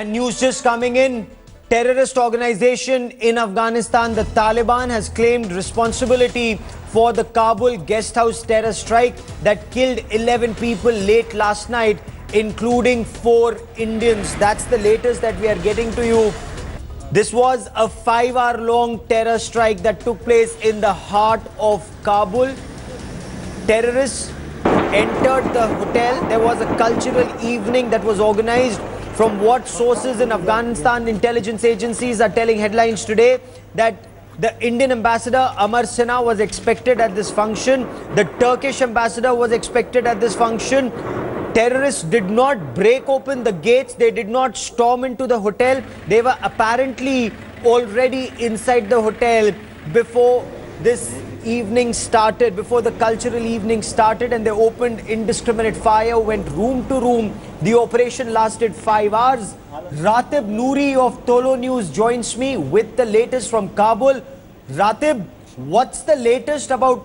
And news just coming in. Terrorist organization in Afghanistan, the Taliban, has claimed responsibility for the Kabul Guesthouse terror strike that killed 11 people late last night, including 4 Indians. That's the latest that we are getting to you. This was a 5-hour-long terror strike that took place in the heart of Kabul. Terrorists entered the hotel. There was a cultural evening that was organized. From what sources in Afghanistan intelligence agencies are telling headlines today, that the Indian ambassador Amar Sinha was expected at this function. The Turkish ambassador was expected at this function. Terrorists did not break open the gates. They did not storm into the hotel. They were apparently already inside the hotel before this evening started, before the cultural evening started, and they opened indiscriminate fire, went room to room. The operation lasted 5 hours. Ratib Noori of Tolo News joins me with the latest from Kabul. Ratib, what's the latest about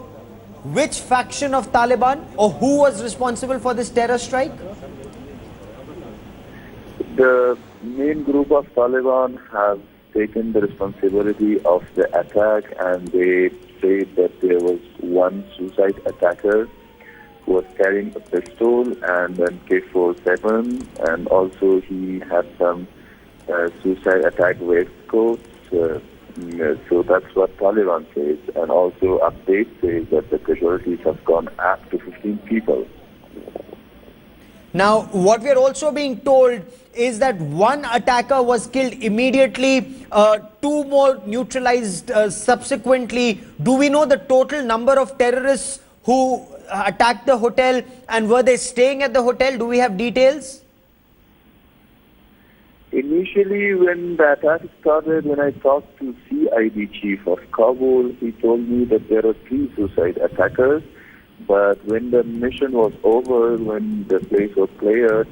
which faction of Taliban or who was responsible for this terror strike? The main group of Taliban have taken the responsibility of the attack, and they said that there was one suicide attacker who was carrying a pistol and then K-47, and also he had some suicide attack waistcoats. So that's what Taliban says, and also update says that the casualties have gone up to 15 people. Now, what we are also being told is that one attacker was killed immediately, 2 more neutralized subsequently. Do we know the total number of terrorists who attacked the hotel, and were they staying at the hotel? Do we have details? Initially, when the attack started, when I talked to CID chief of Kabul, he told me that there are 3 suicide attackers. But when the mission was over, when the place was cleared,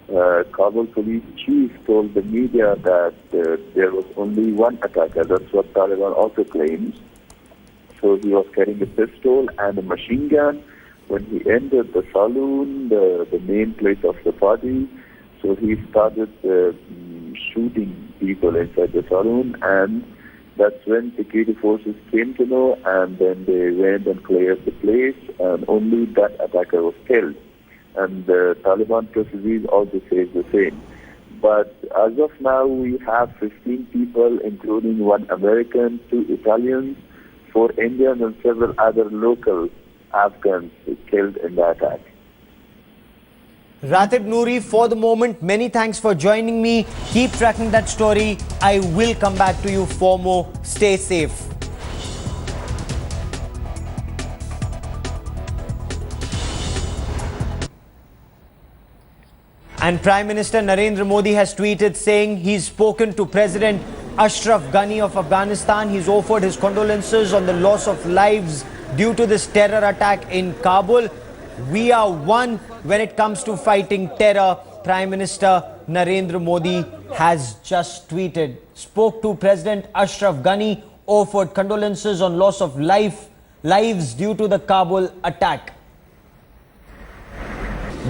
Kabul police chief told the media that there was only one attacker. That's what Taliban also claims. So he was carrying a pistol and a machine gun when he entered the saloon, the main place of the party. So he started shooting people inside the saloon, and that's when security forces came to know, and then they went and cleared the place, and only that attacker was killed. And the Taliban press release also says the same. But as of now, we have 15 people, including 1 American, 2 Italians, 4 Indians, and several other local Afghans killed in the attack. Ratib Noori, for the moment, many thanks for joining me. Keep tracking that story. I will come back to you for more. Stay safe. And Prime Minister Narendra Modi has tweeted saying he's spoken to President Ashraf Ghani of Afghanistan. He's offered his condolences on the loss of lives due to this terror attack in Kabul. We are one when it comes to fighting terror, Prime Minister Narendra Modi has just tweeted. Spoke to President Ashraf Ghani, offered condolences on loss of lives due to the Kabul attack.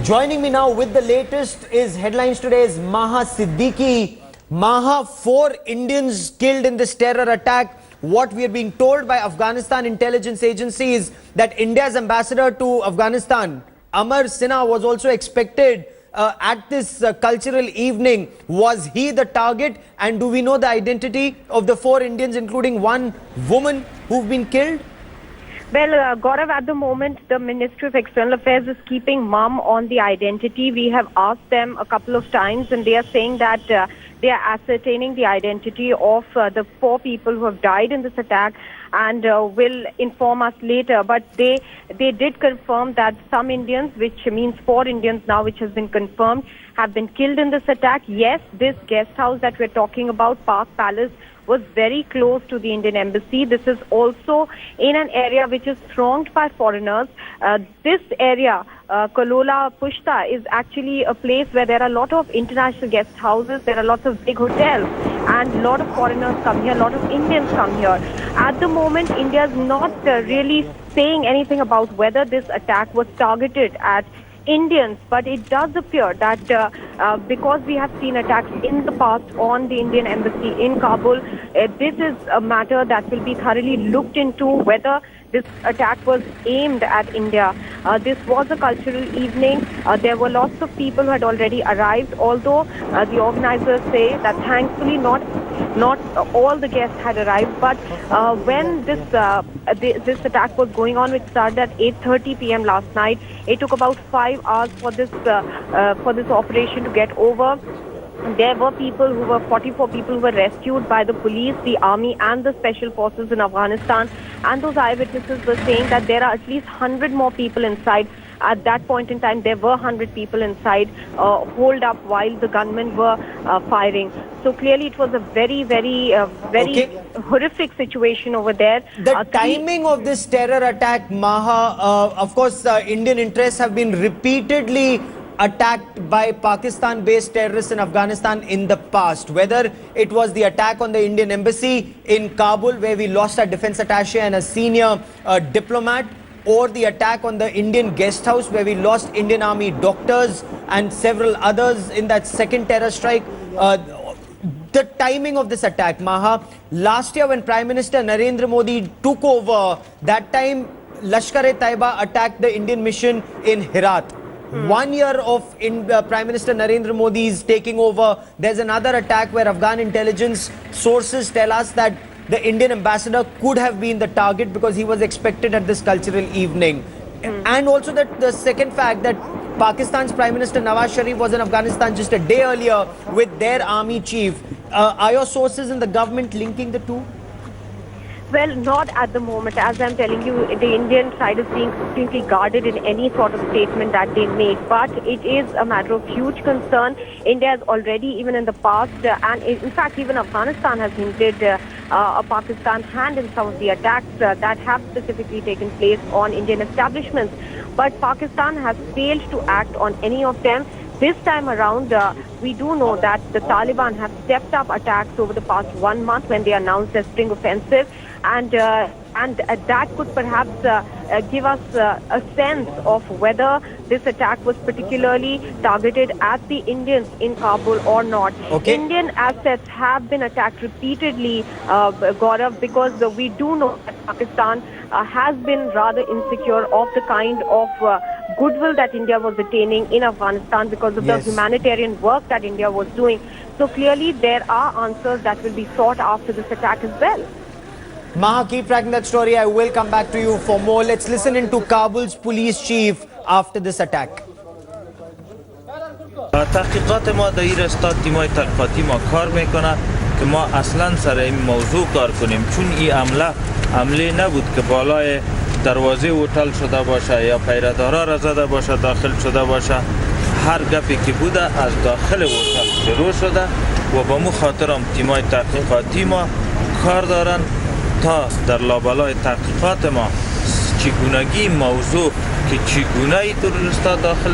Joining me now with the latest is headlines today is Maha Siddiqui. Maha, 4 Indians killed in this terror attack. What we are being told by Afghanistan intelligence agencies that India's ambassador to Afghanistan, Amar Sinha, was also expected at this cultural evening. Was he the target? And do we know the identity of the 4 Indians, including 1 woman who've been killed? Well, Gaurav, at the moment, the Ministry of External Affairs is keeping mum on the identity. We have asked them a couple of times, and they are saying that they are ascertaining the identity of the 4 people who have died in this attack, and will inform us later. But they did confirm that some Indians, which means 4 Indians now, which has been confirmed, have been killed in this attack. Yes, this guest house that we're talking about, Park Palace, was very close to the Indian embassy. This is also in an area which is thronged by foreigners. This area, Kalola Pushta, is actually a place where there are a lot of international guest houses, there are lots of big hotels, and a lot of foreigners come here, a lot of Indians come here. At the moment, India is not really saying anything about whether this attack was targeted at Indians, but it does appear that because we have seen attacks in the past on the Indian embassy in Kabul, this is a matter that will be thoroughly looked into, whether this attack was aimed at India. This was a cultural evening. There were lots of people who had already arrived, although the organizers say that thankfully not all the guests had arrived. But when this attack was going on, which started at 8:30 p.m. last night, it took about 5 hours for this operation to get over. There were 44 people who were rescued by the police, the army and the special forces in Afghanistan. And those eyewitnesses were saying that there are at least 100 more people inside. At that point in time, there were 100 people inside, holed up while the gunmen were firing. So clearly it was a very horrific situation over there. The timing of this terror attack, Maha, of course, Indian interests have been repeatedly attacked by Pakistan-based terrorists in Afghanistan in the past. Whether it was the attack on the Indian embassy in Kabul, where we lost our defense attaché and a senior diplomat, or the attack on the Indian guest house, where we lost Indian Army doctors and several others in that second terror strike. The timing of this attack, Maha, last year when Prime Minister Narendra Modi took over, that time Lashkar-e-Taiba attacked the Indian mission in Herat. 1 year of Prime Minister Narendra Modi's taking over, there's another attack where Afghan intelligence sources tell us that the Indian ambassador could have been the target because he was expected at this cultural evening. And also that the second fact that Pakistan's Prime Minister Nawaz Sharif was in Afghanistan just a day earlier with their army chief. Are your sources in the government linking the two? Well, not at the moment. As I'm telling you, the Indian side is being completely guarded in any sort of statement that they make. But it is a matter of huge concern. India has already, even in the past, and in fact, even Afghanistan has hinted a Pakistan hand in some of the attacks that have specifically taken place on Indian establishments. But Pakistan has failed to act on any of them. This time around, we do know that the Taliban have stepped up attacks over the past 1 month when they announced their spring offensive. And that could perhaps give us a sense of whether this attack was particularly targeted at the Indians in Kabul or not. Okay. Indian assets have been attacked repeatedly, Gaurav, because we do know that Pakistan has been rather insecure of the kind of goodwill that India was attaining in Afghanistan because of the humanitarian work that India was doing. So clearly there are answers that will be sought after this attack as well. Maha, keep tracking that story. I will come back to you for more. Let's listen into Kabul's police chief after this attack. تحقیقات ما در این راستا تیمای تحقیقاتی ما کار میکنه که ما اصلا سر این موضوع کار کنیم، چون این عمله نبود که بالای دروازه هتل شده باشه یا پیره‌دارا را زده باشه داخل شده باشه. هر گپی که بوده از داخل هتل شروع شده و با مو خاطرم تیمای تحقیقاتی ما کار دارن تا در لابلای تحقیقات ما چگونگی موضوع که چگونه تروریستا داخل